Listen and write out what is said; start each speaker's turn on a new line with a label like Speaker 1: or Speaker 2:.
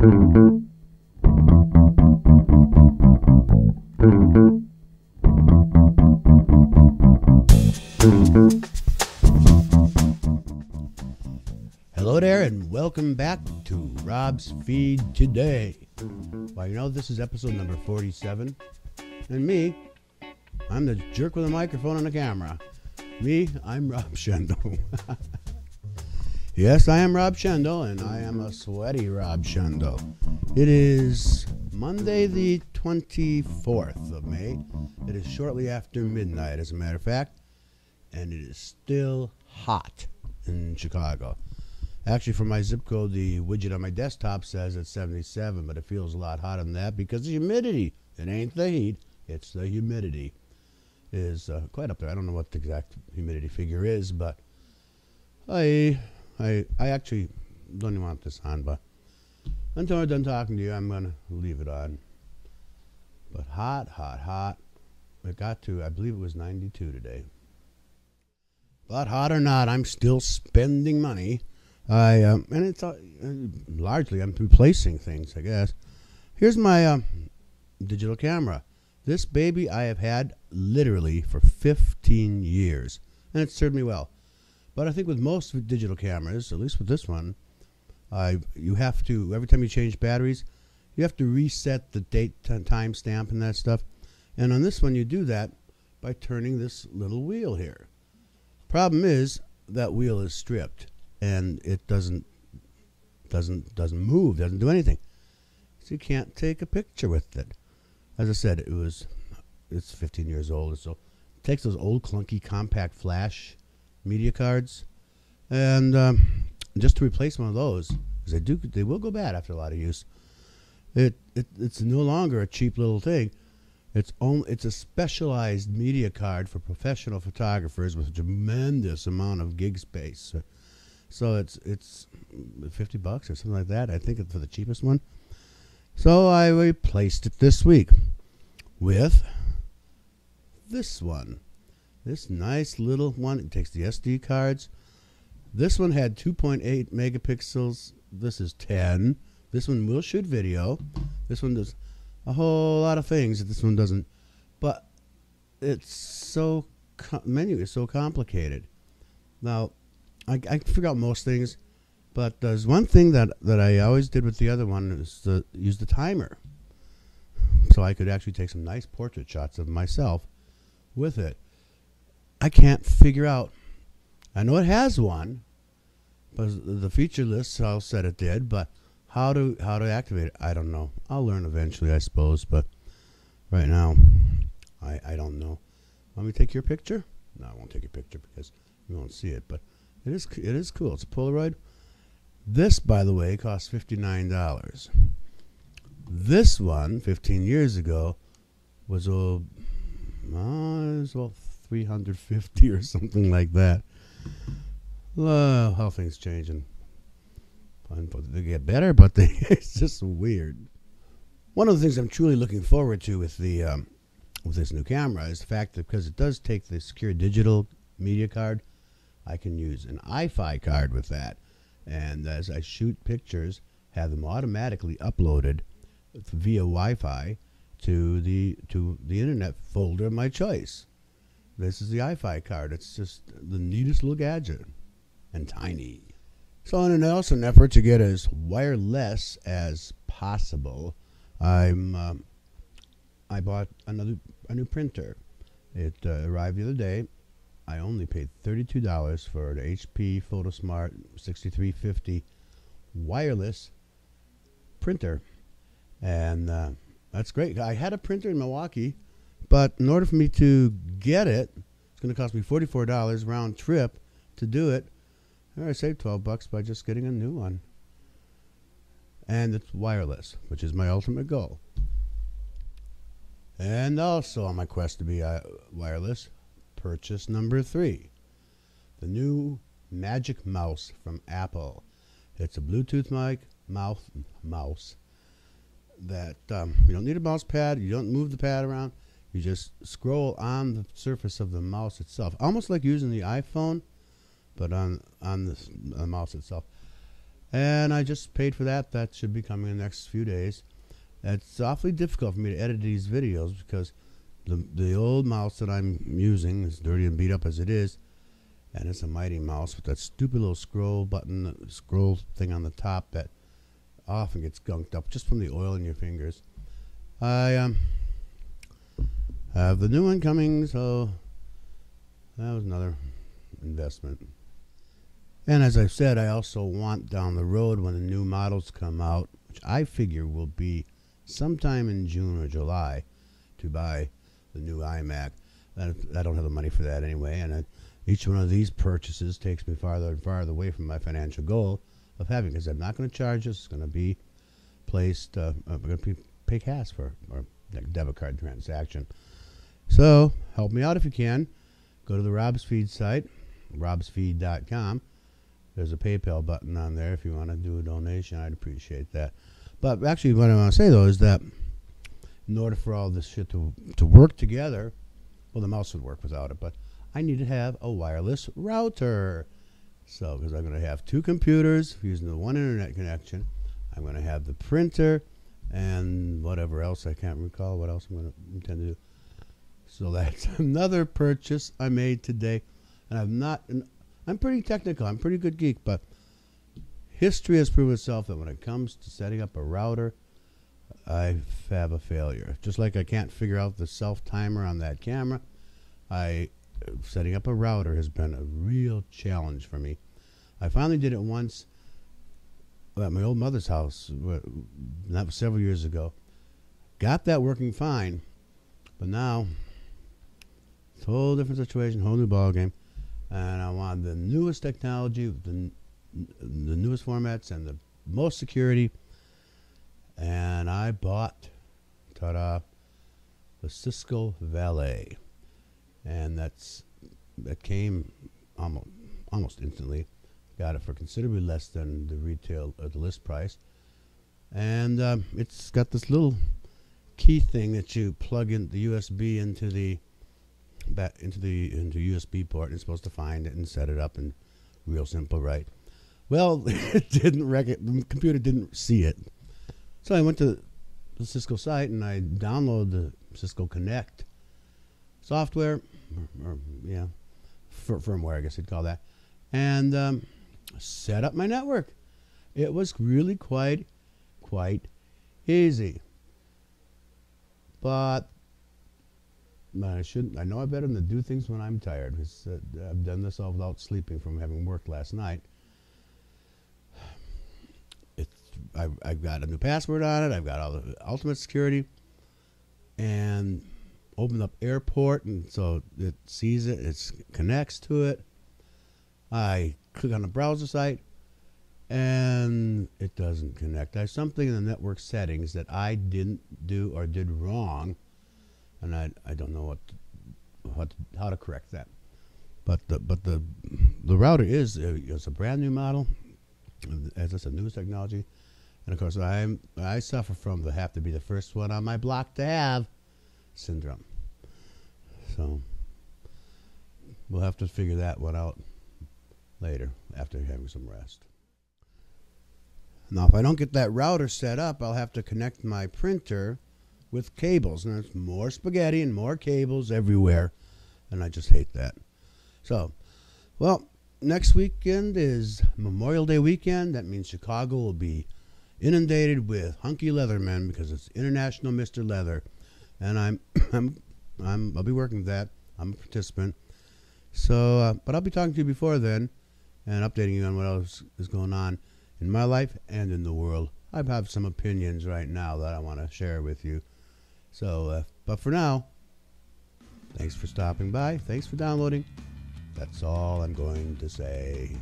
Speaker 1: Hello there, and welcome back to Rob's Feed Today. Well, you know, this is episode number 47, and me, I'm the jerk with a microphone and a camera. I'm Rob Shendel. Yes, I am Rob Shendel, and I am a sweaty Rob Shendel. It is Monday the 24th of May. It is shortly after midnight, as a matter of fact, and it is still hot in Chicago. Actually, for my zip code, the widget on my desktop says it's 77, but it feels a lot hotter than that because the humidity, it ain't the heat, it's the humidity, is quite up there. I don't know what the exact humidity figure is, but I actually don't even want this on, but until I'm done talking to you, I'm going to leave it on. But hot, hot, hot. It got to, I believe it was 92 today. But hot or not, I'm still spending money. And it's largely I'm replacing things, I guess. Here's my digital camera. This baby I have had literally for 15 years, and it served me well. But I think with most digital cameras, at least with this one, you have to, every time you change batteries, you have to reset the date, time stamp, and that stuff. And on this one, you do that by turning this little wheel here. Problem is that wheel is stripped. And it doesn't move, doesn't do anything. So you can't take a picture with it. As I said, it's 15 years old, so it takes those old clunky compact flash media cards, and just to replace one of those, because they will go bad after a lot of use. It's no longer a cheap little thing. It's a specialized media card for professional photographers with a tremendous amount of gig space. So it's $50 or something like that. I think it's for the cheapest one. So I replaced it this week with this one. This nice little one. It takes the SD cards. This one had 2.8 megapixels. This is 10. This one will shoot video. This one does a whole lot of things that this one doesn't. But it's menu is so complicated. Now, I forgot most things, but there's one thing that I always did with the other one is to use the timer. So I could actually take some nice portrait shots of myself with it. I can't figure out. I know it has one, but the feature list all said it did, but how to activate it, I don't know. I'll learn eventually, I suppose, but right now, I don't know. Want me to take your picture? No, I won't take your picture because you won't see it, but it is cool. It's a Polaroid. This, by the way, costs $59. This one, 15 years ago, was about $350 or something like that. How things change, and they get better, but it's just weird. One of the things I'm truly looking forward to with this new camera is the fact that because it does take the secure digital media card, I can use an iFi card with that, and as I shoot pictures, have them automatically uploaded via Wi-Fi to the internet folder of my choice. This is the iFi card. It's just the neatest little gadget, and tiny. So in an effort to get as wireless as possible, I bought a new printer. It arrived the other day. I only paid $32 for an HP PhotoSmart 6350 wireless printer, and that's great. I had a printer in Milwaukee, but in order for me to get it, it's going to cost me $44 round trip to do it. I saved $12 by just getting a new one, and it's wireless, which is my ultimate goal. And also on my quest to be wireless, purchase number 3, the new Magic Mouse from Apple. It's a Bluetooth mouse that you don't need a mouse pad. You don't move the pad around. You just scroll on the surface of the mouse itself, almost like using the iPhone, but on the mouse itself. And I just paid for that. That should be coming in the next few days. It's awfully difficult for me to edit these videos because the old mouse that I'm using, as dirty and beat up as it is, and it's a Mighty Mouse with that stupid little scroll button, scroll thing on the top that often gets gunked up just from the oil in your fingers. I have the new one coming, so that was another investment. And as I've said, I also want down the road when the new models come out, which I figure will be sometime in June or July, to buy the new iMac. I don't have the money for that anyway, and each one of these purchases takes me farther and farther away from my financial goal of having, because I'm not going to charge this. It's going to be placed, I'm going to pay cash for, or like debit card transaction. So help me out if you can. Go to the Rob's Feed site, robsfeed.com. There's a PayPal button on there if you want to do a donation. I'd appreciate that. But actually what I want to say, though, is that in order for all this shit to work together, well, the mouse would work without it, but I need to have a wireless router. So, because I'm going to have two computers using the one internet connection. I'm going to have the printer and whatever else. I can't recall what else I'm going to intend to do. So that's another purchase I made today. And I'm pretty technical. I'm a pretty good geek, but history has proven itself that when it comes to setting up a router, I have a failure. Just like I can't figure out the self-timer on that camera, setting up a router has been a real challenge for me. I finally did it once at my old mother's house. That was several years ago. Got that working fine, but now it's a whole different situation, whole new ball game. And I wanted the newest technology, the newest formats, and the most security. And I bought, ta-da, the Cisco Valet. And that came almost instantly. Got it for considerably less than the retail the list price. And it's got this little key thing that you plug in the USB into USB port, and it's supposed to find it and set it up, and real simple, right? Well, it didn't the computer didn't see it. So I went to the Cisco site and I downloaded the Cisco Connect software, firmware, I guess you'd call that, and set up my network. It was really quite easy. But I know I better than to do things when I'm tired, because I've done this all without sleeping from having worked last night. I've got a new password on it. I've got all the ultimate security, and opened up Airport, and so it sees it. It connects to it. I click on the browser site, and it doesn't connect. There's something in the network settings that I didn't do or did wrong, and I don't know how to correct that. But the router it's a brand new model, as it's a new technology. And of course, I suffer from the have to be the first one on my block to have syndrome. So we'll have to figure that one out later after having some rest. Now, if I don't get that router set up, I'll have to connect my printer with cables. And there's more spaghetti and more cables everywhere. And I just hate that. So, well, next weekend is Memorial Day weekend. That means Chicago will be inundated with hunky leather men because it's International Mr. Leather, and I'll be working with that. I'm a participant. So, but I'll be talking to you before then, and updating you on what else is going on in my life and in the world. I have some opinions right now that I want to share with you. So, but for now, thanks for stopping by. Thanks for downloading. That's all I'm going to say.